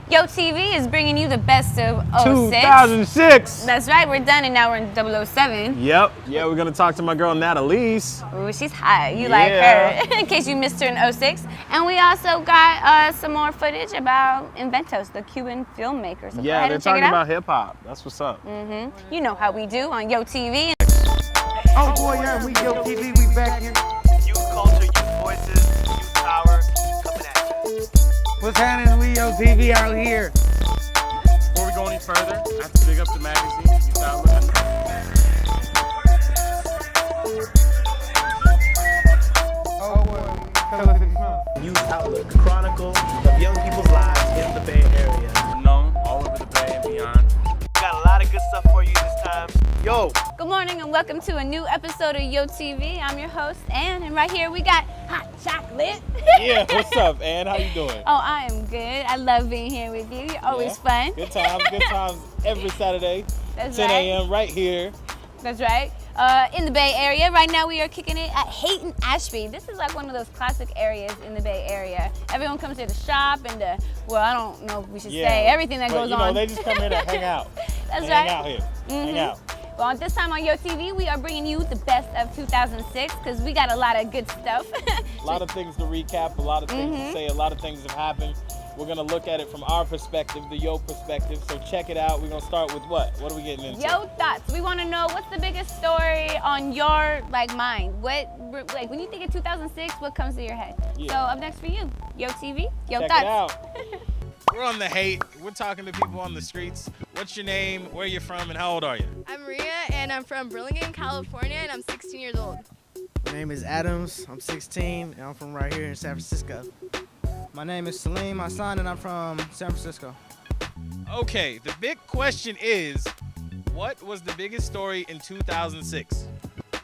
YotV is bringing you the best of 06. 2006. That's right, we're done and now we're in 007. Yep. Yeah, we're gonna talk to my girl Natalise. Ooh, she's hot. You like her, in case you missed her in 06. And we also got some more footage about Inventos, the Cuban filmmaker. So Yeah, they're talking about hip hop. That's what's up. You know how we do on YotV. Oh boy, yeah, we YotV, we back here. Youth culture, youth voices, youth power, coming at you. What's happening? We YotV out here. Before we go any further, I have to big up the magazine. You start looking. Oh boy, Youth Outlook, chronicle of young people's lives in the Bay Area. Known all over the Bay and beyond. We got a lot of good stuff for you this time. Yo! Good morning and welcome to a new episode of YotV. I'm your host, Ann, and right here we got Hot Chocolate. Yeah, what's up, Ann? How you doing? Oh, I am good. I love being here with you. You're always fun. Good times every Saturday, That's 10 right. a.m. right here. That's right. In the Bay Area. Right now we are kicking it at Haight and Ashby. This is like one of those classic areas in the Bay Area. Everyone comes here to shop and to, well, I don't know if we should say everything that goes on. They just come here to hang out. That's They right. Hang out here. Hang out. Well, this time on YotV, we are bringing you the best of 2006 because we got a lot of good stuff. A lot of things to recap, a lot of things to say, a lot of things have happened. We're gonna look at it from our perspective, the Yo perspective. So check it out. We're gonna start with what? What are we getting into? Yo thoughts. We want to know what's the biggest story on your mind. What when you think of 2006, what comes to your head? Yeah. So up next for you, YotV, Yo Check thoughts. it out. We're on the Haight. We're talking to people on the streets. What's your name? Where you from? And how old are you? I'm Maria, and I'm from Burlingame, California, and I'm 16 years old. my name is Adams. I'm 16, and I'm from right here in San Francisco. My name is Salim, my son, and I'm from San Francisco. Okay, the big question is, what was the biggest story in 2006?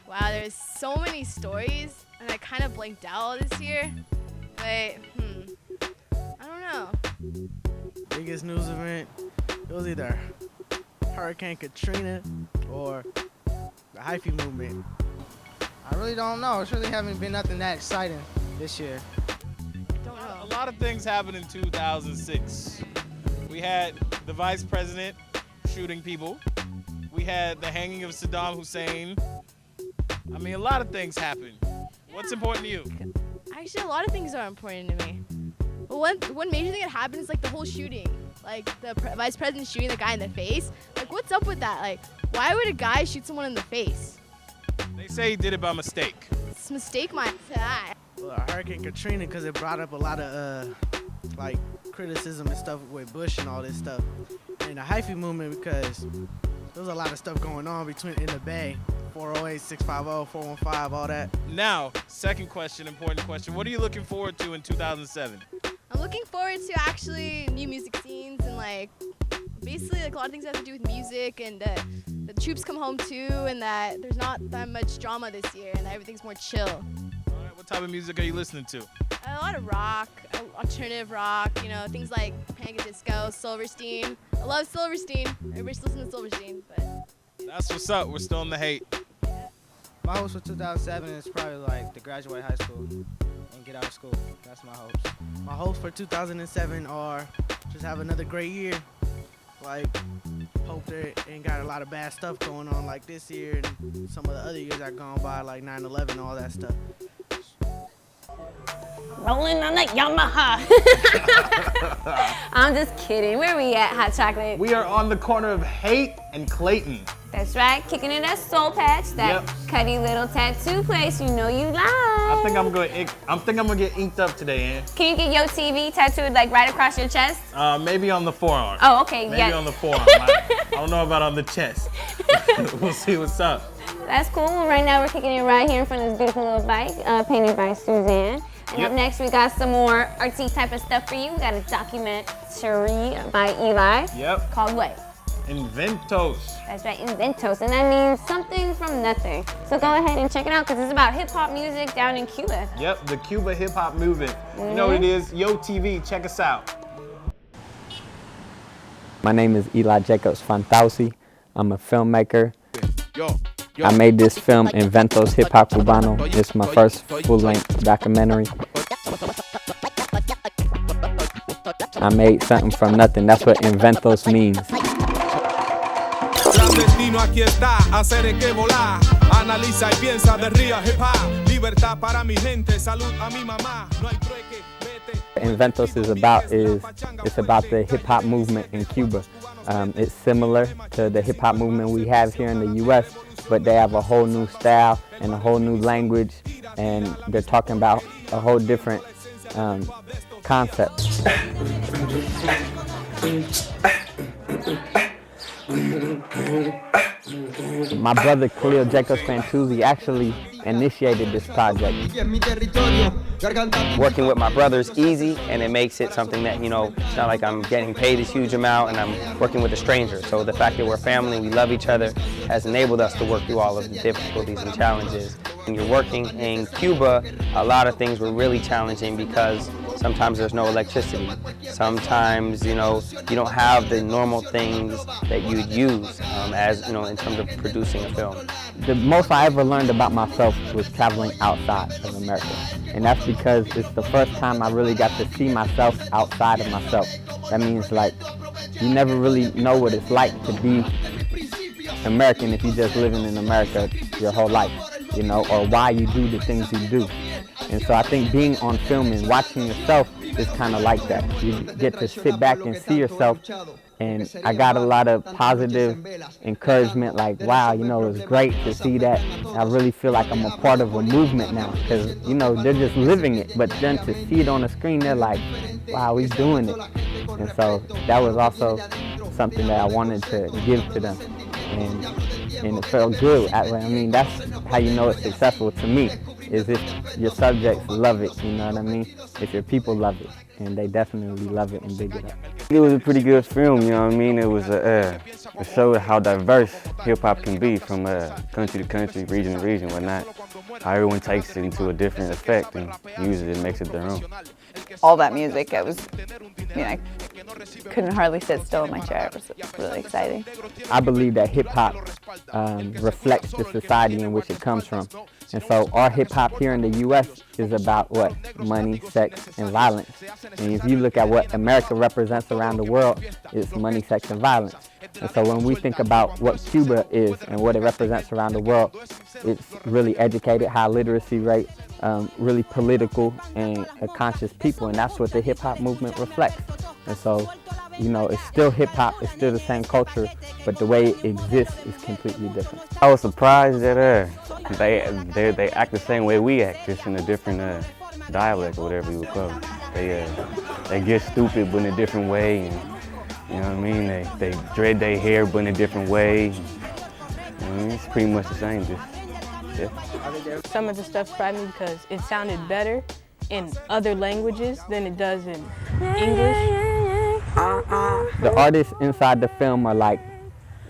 Wow, there's so many stories, and I kind of blanked out this year. Wait, I don't know. Biggest news event, it was either Hurricane Katrina or the hyphy movement. I really don't know. It's really haven't been nothing that exciting this year. Don't know. A lot of things happened in 2006. We had the vice president shooting people. We had the hanging of Saddam Hussein. I mean, a lot of things happened. What's important to you? Actually, a lot of things are important to me. But one major thing that happened is like the whole shooting. Like the vice president shooting the guy in the face. Like, what's up with that? Like, why would a guy shoot someone in the face? They say he did it by mistake. It's a mistake mindset. Well, Hurricane Katrina, because it brought up a lot of like criticism and stuff with Bush and all this stuff. And the hyphy movement, because there was a lot of stuff going on in the Bay. 408, 650, 415, all that. Now, second question, important question. What are you looking forward to in 2007? I'm looking forward to actually new music scenes and like basically like a lot of things that have to do with music and the troops come home too and that there's not that much drama this year and that everything's more chill. All right, what type of music are you listening to? A lot of rock, alternative rock, you know, things like Panic! At Disco, Silverstein. I love Silverstein. Everybody's listening to Silverstein, but That's what's up. We're still in the Haight. My hopes for 2007 is probably like to graduate high school and get out of school. That's my hopes. My hopes for 2007 are just have another great year. Like, hope there ain't got a lot of bad stuff going on like this year and some of the other years that gone by, like 9/11, all that stuff. Rolling on the Yamaha. I'm just kidding. Where we at, Hot Chocolate? We are on the corner of Haight and Clayton. That's right, kicking it at Soul Patch, that cutty little tattoo place you know you like. I think I'm gonna get inked up today, Ann. Can you get YotV tattooed like right across your chest? Maybe on the forearm. Oh, okay, Maybe on the forearm. I don't know about on the chest. We'll see what's up. That's cool. Well, right now we're kicking it right here in front of this beautiful little bike, painted by Suzanne. And up next we got some more artsy type of stuff for you. We got a documentary by Eli. Yep. Called what? Inventos. That's right, Inventos, and that means something from nothing. So go ahead and check it out because it's about hip-hop music down in Cuba. Yep, the Cuba hip-hop movement. You know what it is? YotV, check us out. My name is Eli Jacobs Fantausi. I'm a filmmaker. Yo. I made this film, Inventos Hip Hop Cubano. It's my first full-length documentary. I made something from nothing. That's what inventos means. Destino aquí está, hacer que volar. Analiza y piensa de ría hip hop. Libertad para mi gente, salud a mi mamá. No hay trueque, vete. Inventos is about the hip hop movement in Cuba. It's similar to the hip hop movement we have here in the U.S., but they have a whole new style and a whole new language, and they're talking about a whole different concept. My brother Khalil Jacobs Fantuzzi actually initiated this project. Working with my brother is easy, and it makes it something that, you know, it's not like I'm getting paid this huge amount and I'm working with a stranger. So the fact that we're family, we love each other, has enabled us to work through all of the difficulties and challenges. When you're working in Cuba, a lot of things were really challenging because sometimes there's no electricity. Sometimes, you know, you don't have the normal things that you'd use as, you know, in terms of producing a film. The most I ever learned about myself was traveling outside of America. And that's because it's the first time I really got to see myself outside of myself. That means, like, you never really know what it's like to be American if you're just living in America your whole life, you know, or why you do the things you do. And so I think being on film and watching yourself is kind of like that. You get to sit back and see yourself, and I got a lot of positive encouragement, like, wow, you know, it's great to see that. I really feel like I'm a part of a movement now, because, you know, they're just living it, but then to see it on the screen, they're like, wow, we're doing it. And so that was also something that I wanted to give to them, and it felt good. I mean, that's how you know it's successful to me, is if your subjects love it, you know what I mean? If your people love it, and they definitely love it and big it up. It was a pretty good film, you know what I mean? It was it showed how diverse hip-hop can be from country to country, region to region, whatnot. How everyone takes it into a different effect and uses it and makes it their own. All that music, I couldn't hardly sit still in my chair. It was really exciting. I believe that hip-hop reflects the society in which it comes from. And so our hip-hop here in the U.S. is about what? Money, sex, and violence. And if you look at what America represents around the world, it's money, sex, and violence. And so when we think about what Cuba is and what it represents around the world, it's really educated, high literacy rate, really political and a conscious people, and that's what the hip-hop movement reflects. And so, you know, it's still hip-hop, it's still the same culture, but the way it exists is completely different. I was surprised that they act the same way we act, just in a different dialect or whatever you would call it. They get stupid but in a different way, and you know what I mean? They dread their hair but in a different way. I mean, it's pretty much the same, just different. Some of the stuff surprised me because it sounded better in other languages than it does in English. The artists inside the film are like,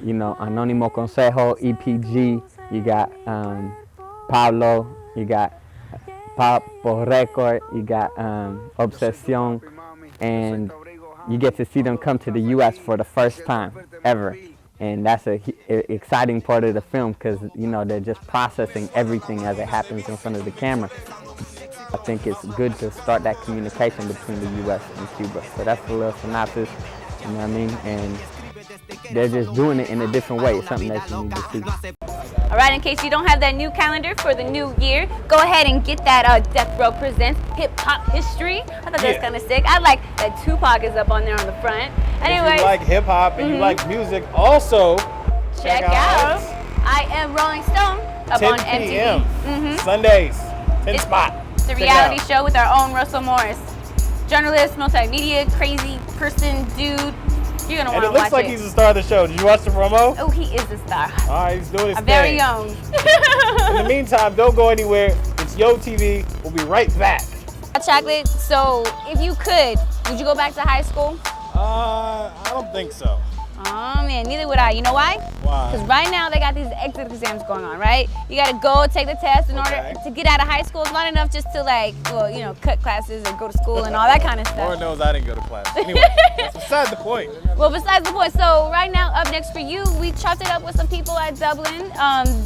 you know, Anónimo Consejo, EPG, you got Pablo, you got Papo Record, you got Obsession, and you get to see them come to the U.S. for the first time ever. And that's an exciting part of the film because, you know, they're just processing everything as it happens in front of the camera. I think it's good to start that communication between the U.S. and Cuba. So that's a little synopsis, you know what I mean? And they're just doing it in a different way. It's something that you need to see. All right, in case you don't have that new calendar for the new year, go ahead and get that Death Row Presents Hip Hop History. I thought that was kind of sick. I like that Tupac is up on there on the front. Anyway, if you like hip hop and you like music, also check out I Am Rolling Stone up on MTV. 10 p.m. Sundays, 10 spot. It's a reality show with our own Russell Morris. Journalist, multimedia, crazy person, dude. You're gonna want to watch it. And it looks like he's the star of the show. Did you watch the promo? Oh, he is the star. All right, he's doing his thing. Very young. In the meantime, don't go anywhere. It's YoTV. We'll be right back. Chocolate. So, if you could, would you go back to high school? I don't think so. Oh man, neither would I. You know why? Why? Because right now they got these exit exams going on, right? You gotta go take the test in order to get out of high school. It's not enough just to, like, well, you know, cut classes or go to school and all that kind of stuff. Lord knows I didn't go to class. Anyway, that's beside the point. Well, besides the point, so right now up next for you, we chopped it up with some people at Dublin.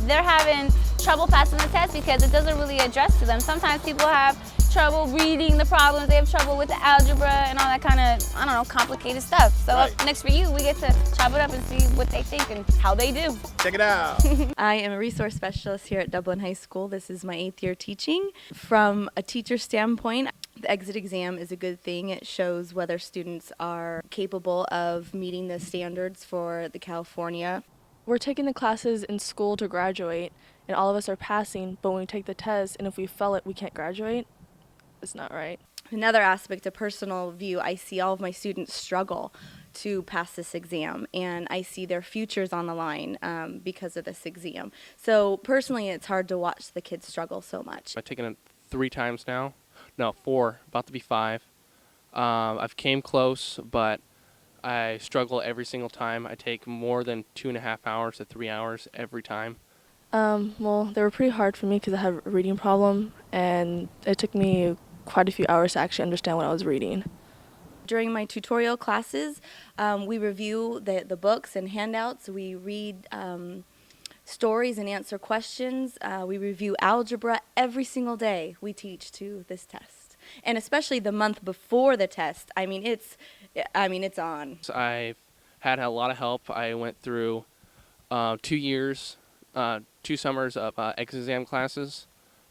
They're having trouble passing the test because it doesn't really address to them. Sometimes people have trouble reading the problems. They have trouble with the algebra and all that kind of, I don't know, complicated stuff. So Right. up next for you, we get to chop it up and see what they think and how they do. Check it out. I am a resource specialist here at Dublin High School. This is my 8th year teaching. From a teacher standpoint, the exit exam is a good thing. It shows whether students are capable of meeting the standards for the California. We're taking the classes in school to graduate, and all of us are passing, but when we take the test and if we fail it, we can't graduate. It's not right. Another aspect, a personal view, I see all of my students struggle to pass this exam, and I see their futures on the line because of this exam. So personally, it's hard to watch the kids struggle so much. I've taken it 3 times now. No, 4, about to be 5. I've came close, but I struggle every single time. I take more than 2.5 hours to 3 hours every time. Well, they were pretty hard for me because I have a reading problem, and it took me quite a few hours to actually understand what I was reading. During my tutorial classes, we review the books and handouts. We read stories and answer questions. We review algebra every single day we teach to this test. And especially the month before the test, it's on. I've had a lot of help. I went through 2 years, 2 summers of exit exam classes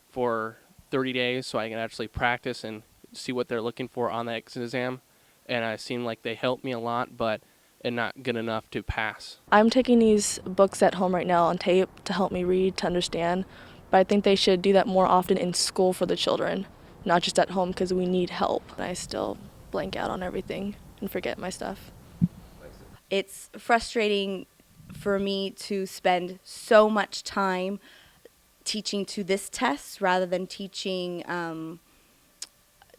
for 30 days so I can actually practice and see what they're looking for on the exit exam. And it seemed like they helped me a lot, but not good enough to pass. I'm taking these books at home right now on tape to help me read, to understand, but I think they should do that more often in school for the children, not just at home because we need help. I still blank out on everything and forget my stuff. It's frustrating for me to spend so much time teaching to this test rather than teaching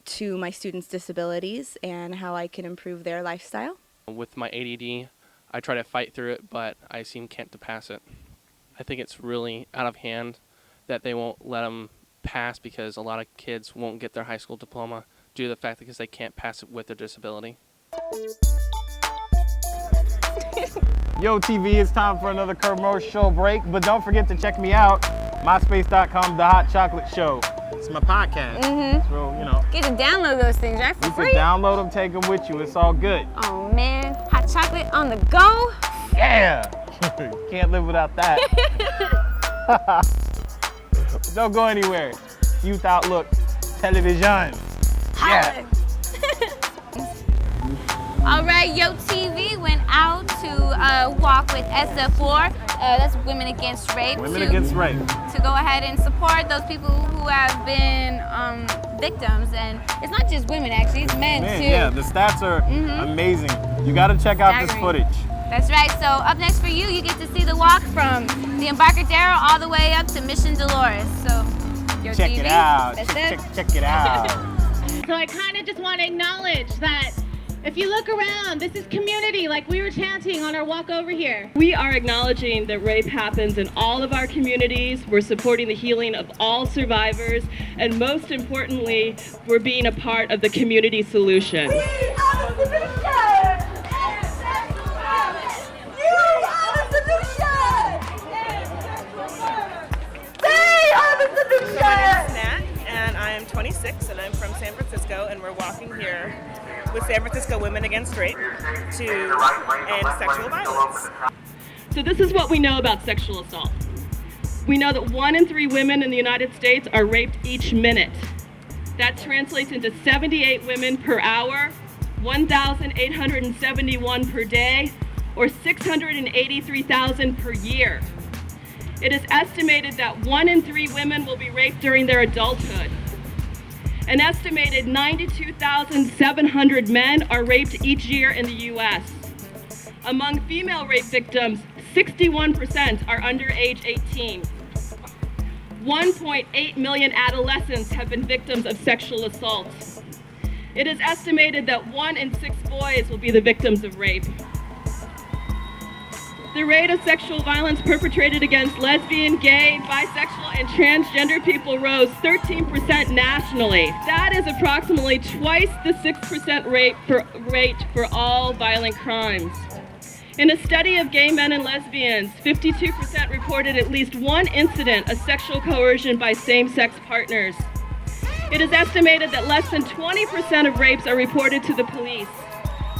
to my students' disabilities and how I can improve their lifestyle. With my ADD, I try to fight through it, but I can't to pass it. I think it's really out of hand that they won't let them pass because a lot of kids won't get their high school diploma due to the fact that they can't pass it with their disability. Yo TV, it's time for another commercial break, but don't forget to check me out, myspace.com, The Hot Chocolate Show. It's my podcast. Mm-hmm. So, Get to download those things, right? For you free. can download them, take them with you. It's all good. Oh man, hot chocolate on the go. Yeah. Can't live without that. Don't go anywhere. Youth Outlook Television. Yeah. All right, Yo TV went out to walk with SF4. That's Women Against Rape. Women Against Rape. To go ahead and support those people who have been victims. And it's not just women, actually, it's men too. Yeah, the stats are amazing. You got to check out this footage. That's right. So up next for you, you get to see the walk from the Embarcadero all the way up to Mission Dolores. So Yo Check TV, it out. that's it. Check it out. So I kind of just want to acknowledge that if you look around, this is community, like we were chanting on our walk over here. We are acknowledging that rape happens in all of our communities. We're supporting the healing of all survivors. And most importantly, we're being a part of the community solution. We are the solution! You are the solution! They are the solution! So my name is Nat, and I am 26, and I'm from San Francisco, and we're walking here with San Francisco Women Against Rape to end sexual violence. So this is what we know about sexual assault. We know that 1 in 3 women in the United States are raped each minute. That translates into 78 women per hour, 1,871 per day, or 683,000 per year. It is estimated that 1 in 3 women will be raped during their adulthood. An estimated 92,700 men are raped each year in the U.S. Among female rape victims, 61% are under age 18. 1.8 million adolescents have been victims of sexual assault. It is estimated that 1 in 6 boys will be the victims of rape. The rate of sexual violence perpetrated against lesbian, gay, bisexual, and transgender people rose 13% nationally. That is approximately twice the 6% rate for all violent crimes. In a study of gay men and lesbians, 52% reported at least one incident of sexual coercion by same-sex partners. It is estimated that less than 20% of rapes are reported to the police.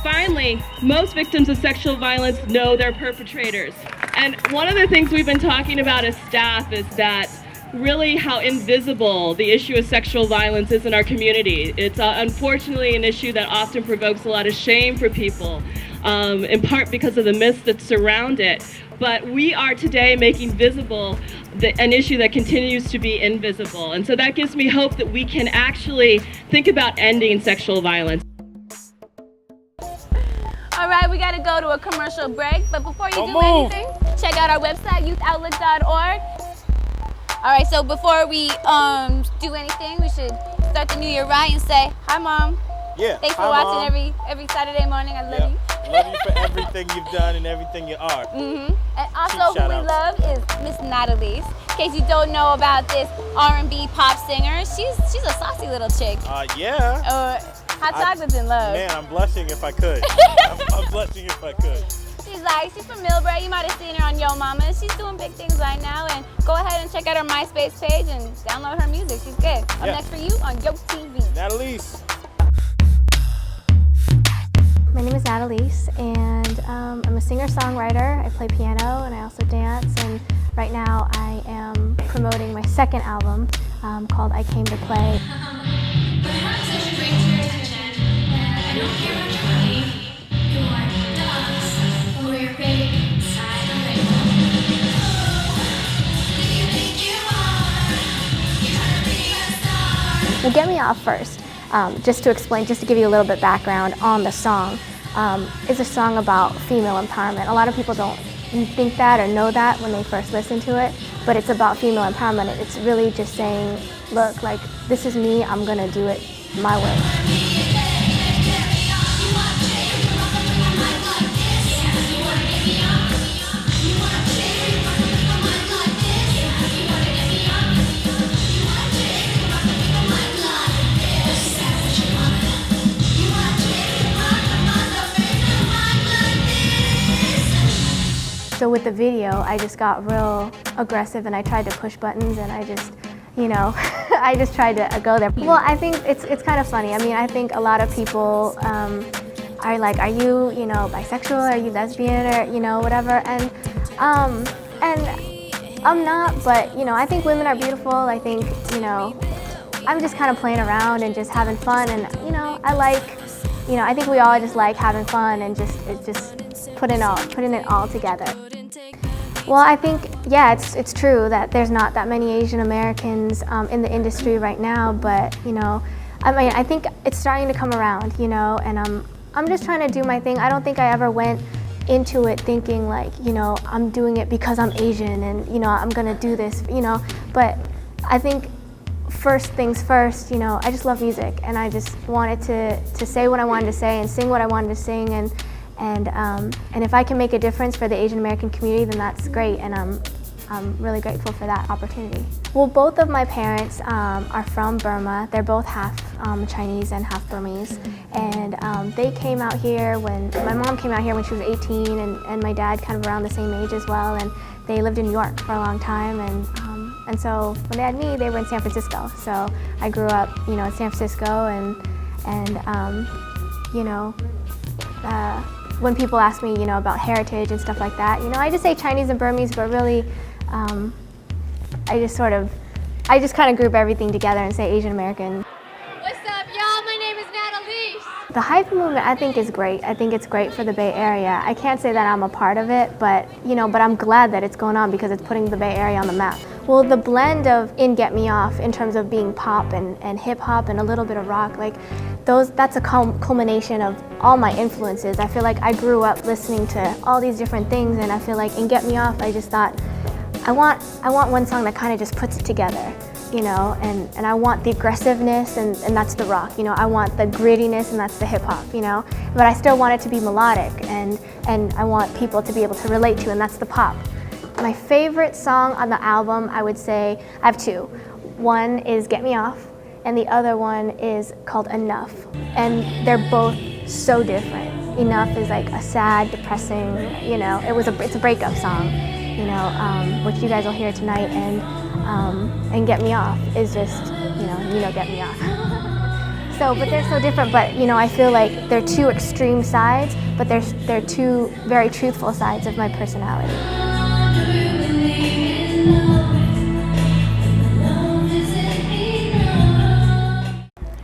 Finally, most victims of sexual violence know their perpetrators. And one of the things we've been talking about as staff is that really how invisible the issue of sexual violence is in our community. It's unfortunately an issue that often provokes a lot of shame for people, in part because of the myths that surround it. But we are today making visible an issue that continues to be invisible. And so that gives me hope that we can actually think about ending sexual violence. All right, we got to go to a commercial break. But before you do anything, check out our website, youthoutlook.org. All right, so before we do anything, we should start the new year right and say, hi, Mom. Yeah. Thanks for hi, watching Mom. every Saturday morning. I love you. Love you for everything you've done and everything you are. And also who we love is Miss Natalie. In case you don't know about this R&B pop singer, she's a saucy little chick. Yeah. Hot chocolate's in love. Man, I'm blushing if I could. I'm blushing if I could. She's from Millbrae. You might have seen her on Yo Mama. She's doing big things right now. And go ahead and check out her MySpace page and download her music. She's good. Up next for you on YoTV. Natalise. My name is Natalise, and I'm a singer-songwriter. I play piano, and I also dance. And right now, I am promoting my second album called I Came to Play. Well, Get Me Off first, just to explain, just to give you a little bit background on the song, is a song about female empowerment. A lot of people don't think that or know that when they first listen to it, but it's about female empowerment. It's really just saying, look, like, this is me, I'm gonna do it my way. So with the video, I just got real aggressive and I tried to push buttons and I just, I just tried to go there. Well, I think it's kind of funny. I mean, I think a lot of people are like, are you, bisexual? Are you lesbian? Or, whatever. And I'm not, but, I think women are beautiful. I think, I'm just kind of playing around and just having fun. And, I like, I think we all just like having fun and just putting it all together. Well, I think, yeah, it's true that there's not that many Asian Americans in the industry right now, but, I think it's starting to come around, and I'm just trying to do my thing. I don't think I ever went into it thinking like, I'm doing it because I'm Asian and, I'm gonna do this, but I think first things first, I just love music and I just wanted to say what I wanted to say and sing what I wanted to sing, and if I can make a difference for the Asian American community, then that's great, and I'm really grateful for that opportunity. Well, both of my parents are from Burma. They're both half Chinese and half Burmese, and they came out here my mom came out here when she was 18, and my dad kind of around the same age as well, and they lived in New York for a long time, and so when they had me, they were in San Francisco. So I grew up, in San Francisco, and when people ask me, about heritage and stuff like that, I just say Chinese and Burmese, but really, I just kind of group everything together and say Asian American. What's up, y'all? My name is Natalise. The hype movement, I think, is great. I think it's great for the Bay Area. I can't say that I'm a part of it, but I'm glad that it's going on because it's putting the Bay Area on the map. Well, the blend of In Get Me Off in terms of being pop and hip hop and a little bit of rock, that's a culmination of all my influences. I feel like I grew up listening to all these different things, and I feel like in Get Me Off, I just thought, I want one song that kind of just puts it together, and I want the aggressiveness, and that's the rock, I want the grittiness, and that's the hip hop, but I still want it to be melodic, and I want people to be able to relate to, and that's the pop. My favorite song on the album, I would say, I have two. One is Get Me Off, and the other one is called Enough. And they're both so different. Enough is like a sad, depressing, it's a breakup song, which you guys will hear tonight, and Get Me Off is just get me off. So, but they're so different, but I feel like they're two extreme sides, but they're two very truthful sides of my personality.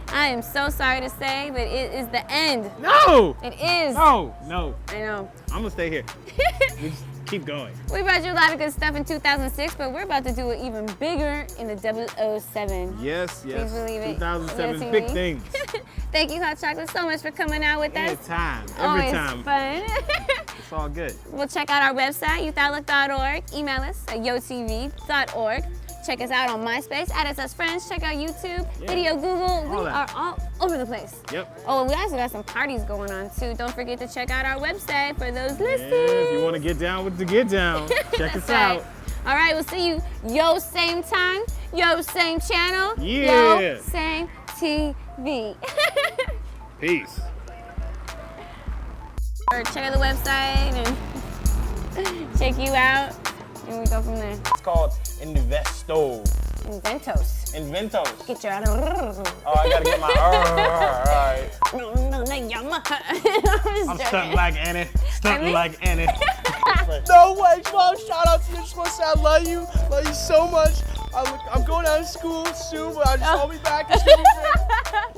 I am so sorry to say, but it is the end. No! It is. No. I know. I'm gonna stay here. Just keep going. We brought you a lot of good stuff in 2006, but we're about to do it even bigger in the 007. Yes. Please believe it. 2007, Yes, big indeed. things. Thank you, Hot Chocolate, so much for coming out with us. Every Always time. fun. It's all good. We'll check out our website, youthoutlook.org. Email us at yotv.org. Check us out on MySpace, add us as friends, check out YouTube, Video Google. We are all over the place. Yep. Oh, and we also got some parties going on too. Don't forget to check out our website for those listings. If you want to get down with the get down, check us out. All right, we'll see you yo same time, yo same channel, Yeah. yo same TV. Peace. Or check out the website and check you out, and we go from there. It's called Investo. Inventos. Get your Oh, I gotta get my alright. I'm stunting like Annie. Stunting like Annie. No way, Mom. Shout out to you. Just want to say I love you. Love you so much. I'm going out of school soon, but I'll be back. It's gonna be great.